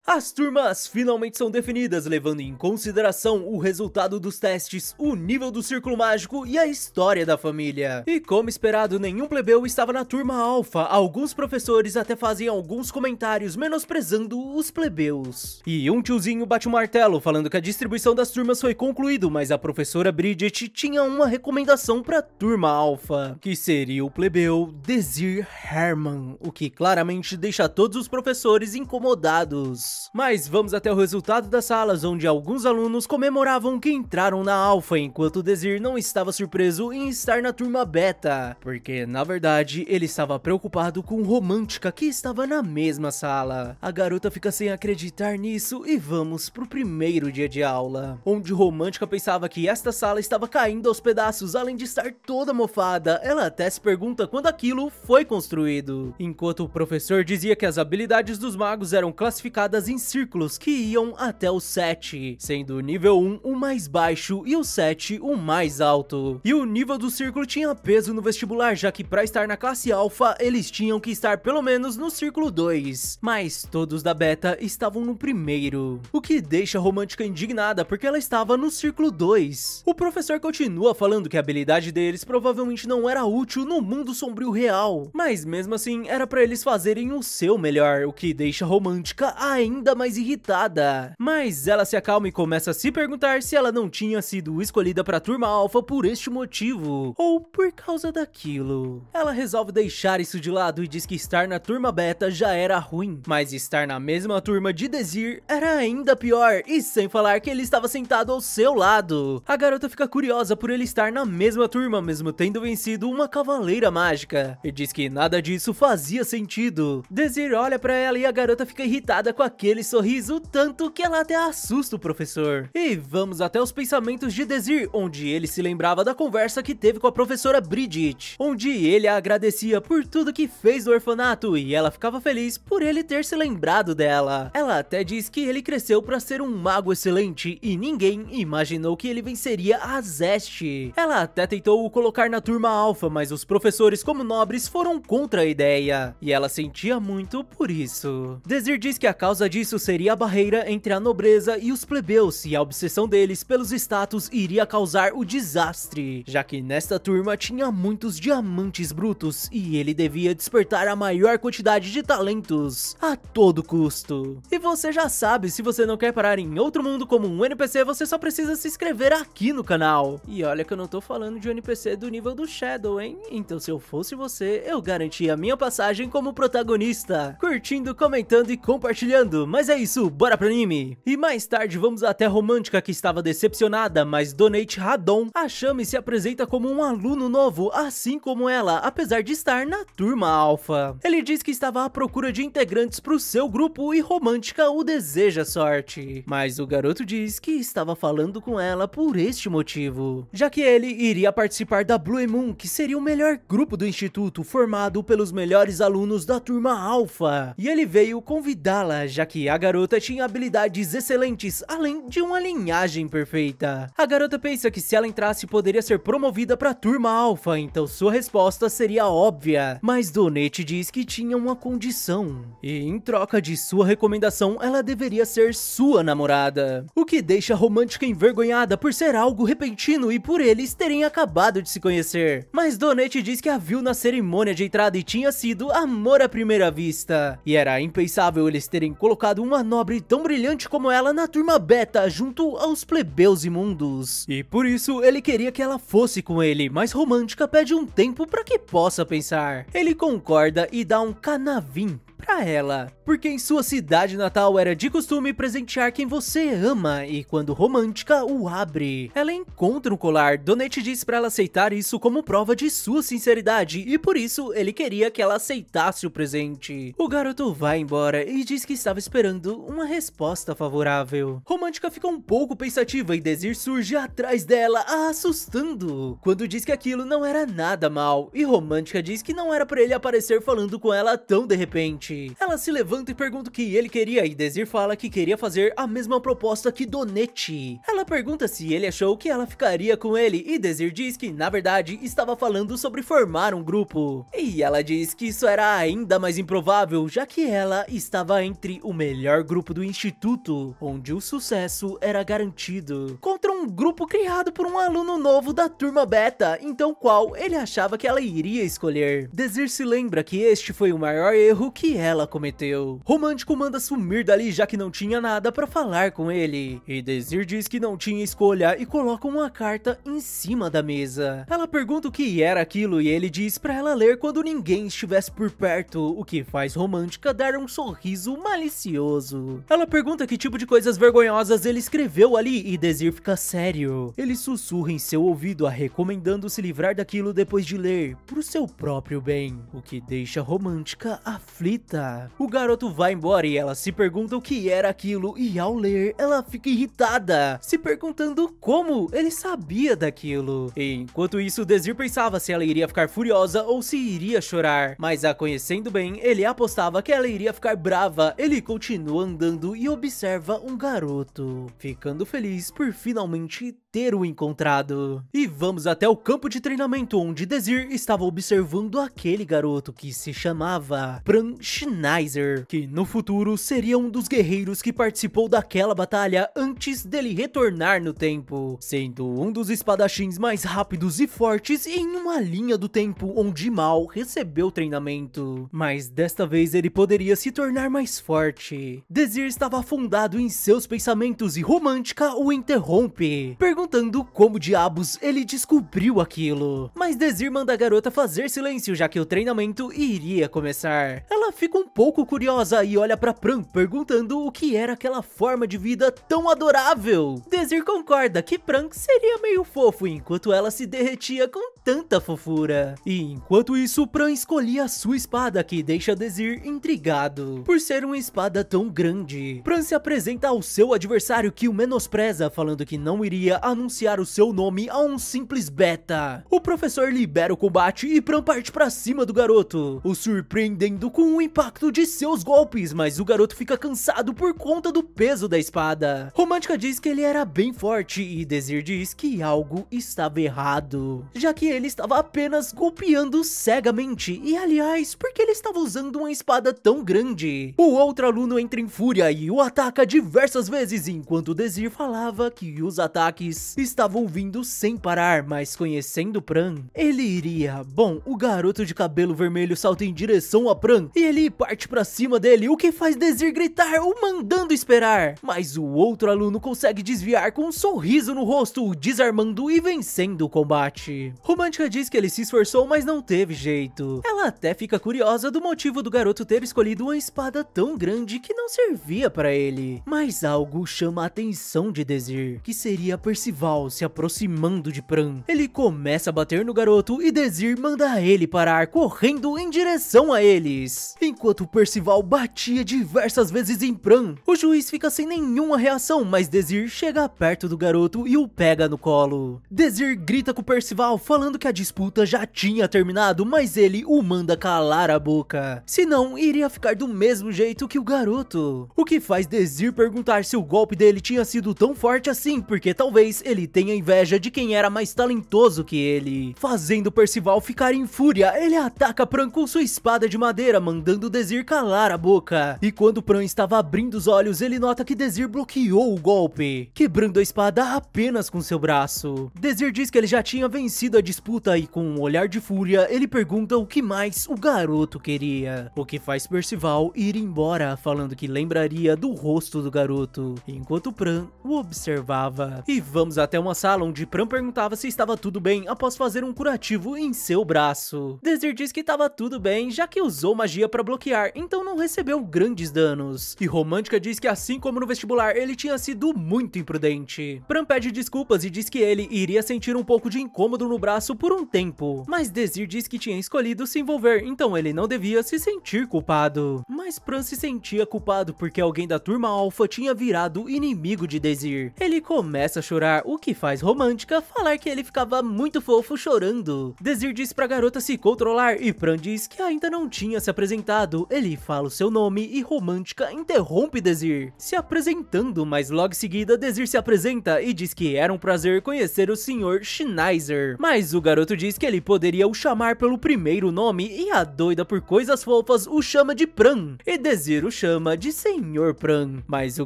As turmas finalmente são definidas, levando em consideração o resultado dos testes, o nível do círculo mágico e a história da família. E como esperado, nenhum plebeu estava na turma alfa. Alguns professores até fazem alguns comentários menosprezando os plebeus. E um tiozinho bate o martelo, falando que a distribuição das turmas foi concluído, mas a professora Bridget tinha uma recomendação para a turma alfa, que seria o plebeu Desir Herman, o que claramente deixa todos os professores incomodados. Mas vamos até o resultado das salas, onde alguns alunos comemoravam que entraram na alfa, enquanto Desir não estava surpreso em estar na turma beta, porque na verdade ele estava preocupado com Romântica, que estava na mesma sala. A garota fica sem acreditar nisso e vamos pro primeiro dia de aula, onde Romântica pensava que esta sala estava caindo aos pedaços, além de estar toda mofada. Ela até se pergunta quando aquilo foi construído, enquanto o professor dizia que as habilidades dos magos eram classificadas em círculos que iam até o 7, sendo o nível 1 o mais baixo e o 7 o mais alto. E o nível do círculo tinha peso no vestibular, já que para estar na classe alfa eles tinham que estar pelo menos no círculo 2, mas todos da beta estavam no primeiro, o que deixa a Romântica indignada porque ela estava no círculo 2. O professor continua falando que a habilidade deles provavelmente não era útil no mundo sombrio real, mas mesmo assim era para eles fazerem o seu melhor, o que deixa a Romântica ainda mais irritada. Mas ela se acalma e começa a se perguntar se ela não tinha sido escolhida para a turma alfa por este motivo, ou por causa daquilo. Ela resolve deixar isso de lado e diz que estar na turma beta já era ruim, mas estar na mesma turma de Desir era ainda pior, e sem falar que ele estava sentado ao seu lado. A garota fica curiosa por ele estar na mesma turma, mesmo tendo vencido uma cavaleira mágica, e diz que nada disso fazia sentido. Desir olha pra ela e a garota fica irritada com aquele sorriso, tanto que ela até assusta o professor. E vamos até os pensamentos de Desir, onde ele se lembrava da conversa que teve com a professora Bridget, onde ele a agradecia por tudo que fez no orfanato e ela ficava feliz por ele ter se lembrado dela. Ela até diz que ele cresceu para ser um mago excelente e ninguém imaginou que ele venceria a Zeste. Ela até tentou o colocar na turma alfa, mas os professores como nobres foram contra a ideia, e ela sentia muito por isso. Desir diz que a causa disso seria a barreira entre a nobreza e os plebeus, e a obsessão deles pelos status iria causar o desastre, já que nesta turma tinha muitos diamantes brutos e ele devia despertar a maior quantidade de talentos a todo custo. E você já sabe, se você não quer parar em outro mundo como um NPC, você só precisa se inscrever aqui no canal. E olha que eu não tô falando de um NPC do nível do Shadow, hein? Então se eu fosse você, eu garantia a minha passagem como protagonista, curtindo, comentando e compartilhando. Mas é isso, bora pro anime! E mais tarde vamos até a Romântica, que estava decepcionada, mas Donate Radon a chama e se apresenta como um aluno novo, assim como ela, apesar de estar na turma alfa. Ele diz que estava à procura de integrantes pro seu grupo e Romântica o deseja sorte, mas o garoto diz que estava falando com ela por este motivo, já que ele iria participar da Blue Moon, que seria o melhor grupo do instituto, formado pelos melhores alunos da turma alfa, e ele veio convidá-la, já que a garota tinha habilidades excelentes, além de uma linhagem perfeita. A garota pensa que se ela entrasse poderia ser promovida para a turma alfa, então sua resposta seria óbvia, mas Donate diz que tinha uma condição, e em troca de sua recomendação ela deveria ser sua namorada, o que deixa a Romântica envergonhada por ser algo repentino e por eles terem acabado de se conhecer. Mas Donate diz que a viu na cerimônia de entrada e tinha sido amor à primeira vista, e era impensável eles terem colocado uma nobre tão brilhante como ela na turma beta junto aos plebeus imundos, e por isso ele queria que ela fosse com ele, mas Romântica pede um tempo para que possa pensar. Ele concorda e dá um canavim pra ela, porque em sua cidade natal era de costume presentear quem você ama, e quando Romântica o abre, ela encontra um colar. Donate diz pra ela aceitar isso como prova de sua sinceridade, e por isso ele queria que ela aceitasse o presente. O garoto vai embora e diz que estava esperando uma resposta favorável. Romântica fica um pouco pensativa e Desir surge atrás dela, a assustando, quando diz que aquilo não era nada mal, e Romântica diz que não era pra ele aparecer falando com ela tão de repente. combate. Ela se levanta e pergunta o que ele queria e Desir fala que queria fazer a mesma proposta que Donete. Ela pergunta se ele achou que ela ficaria com ele e Desir diz que na verdade estava falando sobre formar um grupo. E ela diz que isso era ainda mais improvável, já que ela estava entre o melhor grupo do instituto, onde o sucesso era garantido, contra um grupo criado por um aluno novo da turma beta, então qual ele achava que ela iria escolher. Desir se lembra que este foi o maior erro que ela cometeu. Romântico manda sumir dali já que não tinha nada pra falar com ele, e Desir diz que não tinha escolha e coloca uma carta em cima da mesa. Ela pergunta o que era aquilo e ele diz pra ela ler quando ninguém estivesse por perto, o que faz Romântica dar um sorriso malicioso. Ela pergunta que tipo de coisas vergonhosas ele escreveu ali e Desir fica sério. Ele sussurra em seu ouvido, recomendando se livrar daquilo depois de ler, pro seu próprio bem, o que deixa Romântica aflita. O garoto vai embora e ela se pergunta o que era aquilo e ao ler ela fica irritada, se perguntando como ele sabia daquilo. E enquanto isso, Desir pensava se ela iria ficar furiosa ou se iria chorar, mas a conhecendo bem, ele apostava que ela iria ficar brava. Ele continua andando e observa um garoto, ficando feliz por finalmente ter o encontrado. E vamos até o campo de treinamento, onde Desir estava observando aquele garoto que se chamava Pran Schneiser, que no futuro seria um dos guerreiros que participou daquela batalha antes dele retornar no tempo, sendo um dos espadachins mais rápidos e fortes em uma linha do tempo onde Mal recebeu treinamento. Mas desta vez ele poderia se tornar mais forte. Desir estava afundado em seus pensamentos e Romântica o interrompe, perguntando como diabos ele descobriu aquilo. Mas Desir manda a garota fazer silêncio, já que o treinamento iria começar. Ela fica um pouco curiosa e olha pra Pran, perguntando o que era aquela forma de vida tão adorável. Desir concorda que Pran seria meio fofo, enquanto ela se derretia com tanta fofura. E enquanto isso, Pran escolhia a sua espada, que deixa Desir intrigado, por ser uma espada tão grande. Pran se apresenta ao seu adversário, que o menospreza, falando que não iria anunciar o seu nome a um simples beta. O professor libera o combate e Pran parte pra cima do garoto, o surpreendendo com o impacto de seus golpes, mas o garoto fica cansado por conta do peso da espada. Romântica diz que ele era bem forte e Desir diz que algo estava errado, já que ele estava apenas golpeando cegamente. E aliás, por que ele estava usando uma espada tão grande? O outro aluno entra em fúria e o ataca diversas vezes, enquanto Desir falava que os ataques estavam vindo sem parar, mas conhecendo Pran, ele iria. Bom, o garoto de cabelo vermelho salta em direção a Pran e ele parte pra cima dele, o que faz Desir gritar, o mandando esperar. Mas o outro aluno consegue desviar com um sorriso no rosto, o desarmando e vencendo o combate. Romântica diz que ele se esforçou, mas não teve jeito. Ela até fica curiosa do motivo do garoto ter escolhido uma espada tão grande que não servia pra ele. Mas algo chama a atenção de Desir, que seria Percival se aproximando de Pran. Ele começa a bater no garoto e Desir manda ele parar, correndo em direção a eles. Enquanto Percival batia diversas vezes em Pran, o juiz fica sem nenhuma reação, mas Desir chega perto do garoto e o pega no colo. Desir grita com Percival, falando que a disputa já tinha terminado, mas ele o manda calar a boca, senão iria ficar do mesmo jeito que o garoto. O que faz Desir perguntar se o golpe dele tinha sido tão forte assim, porque talvez ele tenha inveja de quem era mais talentoso que ele. Fazendo Percival ficar em fúria, ele ataca Pran com sua espada de madeira, mandando Desir calar a boca. E quando Pran estava abrindo os olhos, ele nota que Desir bloqueou o golpe, quebrando a espada apenas com seu braço. Desir diz que ele já tinha vencido a disputa e com um olhar de fúria, ele pergunta o que mais o garoto queria, o que faz Percival ir embora, falando que lembraria do rosto do garoto, enquanto Pran o observava. E vamos até uma sala onde Pran perguntava se estava tudo bem após fazer um curativo em seu braço. Desir diz que estava tudo bem, já que usou magia para bloquear, então não recebeu grandes danos. E Romântica diz que assim como no vestibular, ele tinha sido muito imprudente. Pran pede desculpas e diz que ele iria sentir um pouco de incômodo no braço sucesso por um tempo, mas Desir diz que tinha escolhido se envolver, então ele não devia se sentir culpado. Mas Pran se sentia culpado porque alguém da turma Alpha tinha virado inimigo de Desir. Ele começa a chorar, o que faz Romântica falar que ele ficava muito fofo chorando. Desir diz pra garota se controlar e Pran diz que ainda não tinha se apresentado. Ele fala o seu nome e Romântica interrompe Desir, se apresentando, mas logo em seguida Desir se apresenta e diz que era um prazer conhecer o Sr. Schneiser. Mas o garoto diz que ele poderia o chamar pelo primeiro nome e a doida por coisas fofas o chama de Pran, e Desir o chama de Sr. Pran. Mas o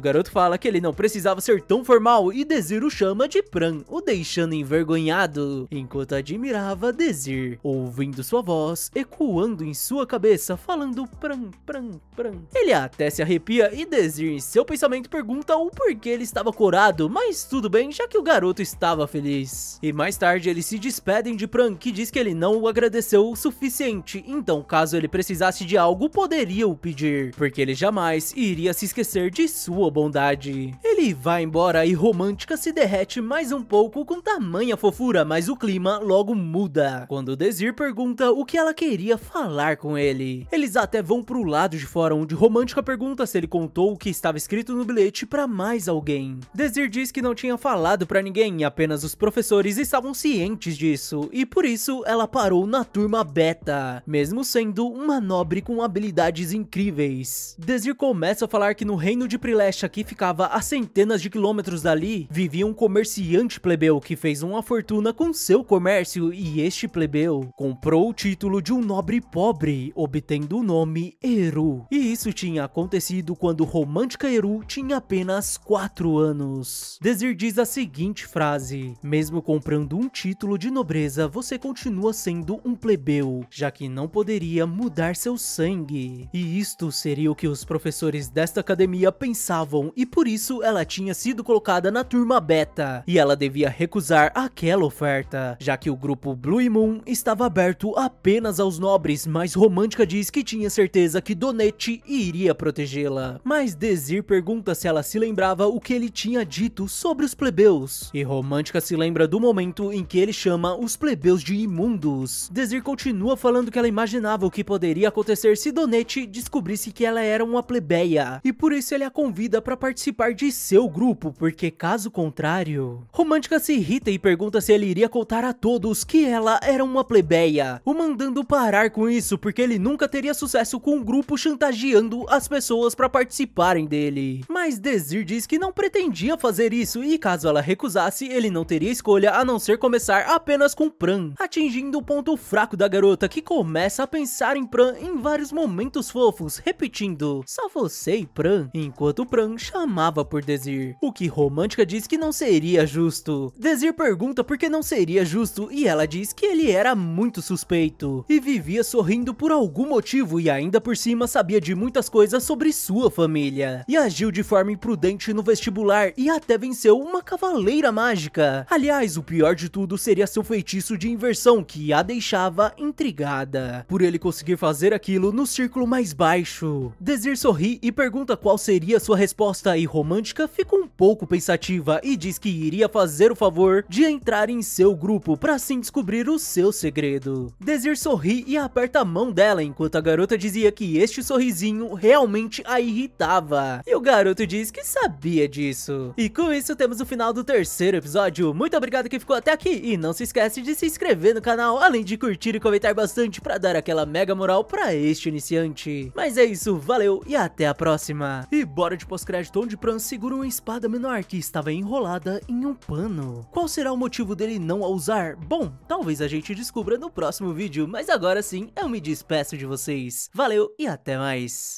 garoto fala que ele não precisava ser tão formal e Desir o chama de Pran, o deixando envergonhado, enquanto admirava Desir, ouvindo sua voz ecoando em sua cabeça, falando Pran, Pran, Pran. Ele até se arrepia e Desir em seu pensamento pergunta o porquê ele estava corado, mas tudo bem, já que o garoto estava feliz. E mais tarde eles se despedem de Pran, que diz que ele não o agradeceu o suficiente, então caso ele precisasse de algo, poderia o pedir, porque ele jamais iria se esquecer de sua bondade. Ele vai embora e Romântica se derrete mais um pouco com tamanha fofura, mas o clima logo muda, quando Desir pergunta o que ela queria falar com ele. Eles até vão pro lado de fora, onde Romântica pergunta se ele contou o que estava escrito no bilhete pra mais alguém. Desir diz que não tinha falado pra ninguém, apenas os professores estavam cientes disso, e por isso ela parou na turma beta, mesmo sendo uma nobre com habilidades incríveis. Desir começa a falar que no reino de Prilesha, que ficava a centenas de quilômetros dali, vivia um comerciante plebeu que fez uma fortuna com seu comércio, e este plebeu comprou o título de um nobre pobre, obtendo o nome Eru. E isso tinha acontecido quando Romântica Eru tinha apenas 4 anos. Desir diz a seguinte frase: mesmo comprando um título de nobreza, você continua sendo um plebeu, já que não poderia mudar seu sangue. E isto seria o que os professores desta academia pensavam, e por isso ela tinha sido colocada na turma beta, e ela devia recusar aquela oferta, já que o grupo Blue Moon estava aberto apenas aos nobres, mas Romântica diz que tinha certeza que Donete iria protegê-la. Mas Desir pergunta se ela se lembrava o que ele tinha dito sobre os plebeus, e Romântica se lembra do momento em que ele chama os plebeus de imundos. Desir continua falando que ela imaginava o que poderia acontecer se Donete descobrisse que ela era uma plebeia, e por isso ele a convida para participar de seu grupo, porque caso contrário... Romântica se irrita e pergunta se ele iria contar a todos que ela era uma plebeia, o mandando parar com isso, porque ele nunca teria sucesso com um grupo chantageando as pessoas para participarem dele. Mas Desir diz que não pretendia fazer isso, e caso ela recusasse, ele não teria escolha a não ser começar apenas com Pran, atingindo o ponto fraco da garota, que começa a pensar em Pran em vários momentos fofos, repetindo só você e Pran, enquanto Pran chamava por Desir, o que Romântica diz que não seria justo. Desir pergunta por que não seria justo, e ela diz que ele era muito suspeito, e vivia sorrindo por algum motivo, e ainda por cima sabia de muitas coisas sobre sua família, e agiu de forma imprudente no vestibular, e até venceu uma cavaleira mágica. Aliás, o pior de tudo seria seu feitiço de inversão, que a deixava intrigada, por ele conseguir fazer aquilo no círculo mais baixo. Desir sorri e pergunta qual seria sua resposta, e Romântica fica um pouco pensativa e diz que iria fazer o favor de entrar em seu grupo para assim descobrir o seu segredo. Desir sorri e aperta a mão dela, enquanto a garota dizia que este sorrisinho realmente a irritava, e o garoto diz que sabia disso. E com isso temos o final do terceiro episódio. Muito obrigado que ficou até aqui, e não se esquece de se inscrever no canal, além de curtir e comentar bastante para dar aquela mega moral para este iniciante. Mas é isso, valeu e até a próxima. E bora de pós-crédito, onde Pran segura uma espada menor que estava enrolada em um pano. Qual será o motivo dele não a usar? Bom, talvez a gente descubra no próximo vídeo, mas agora sim eu me despeço de vocês. Valeu e até mais.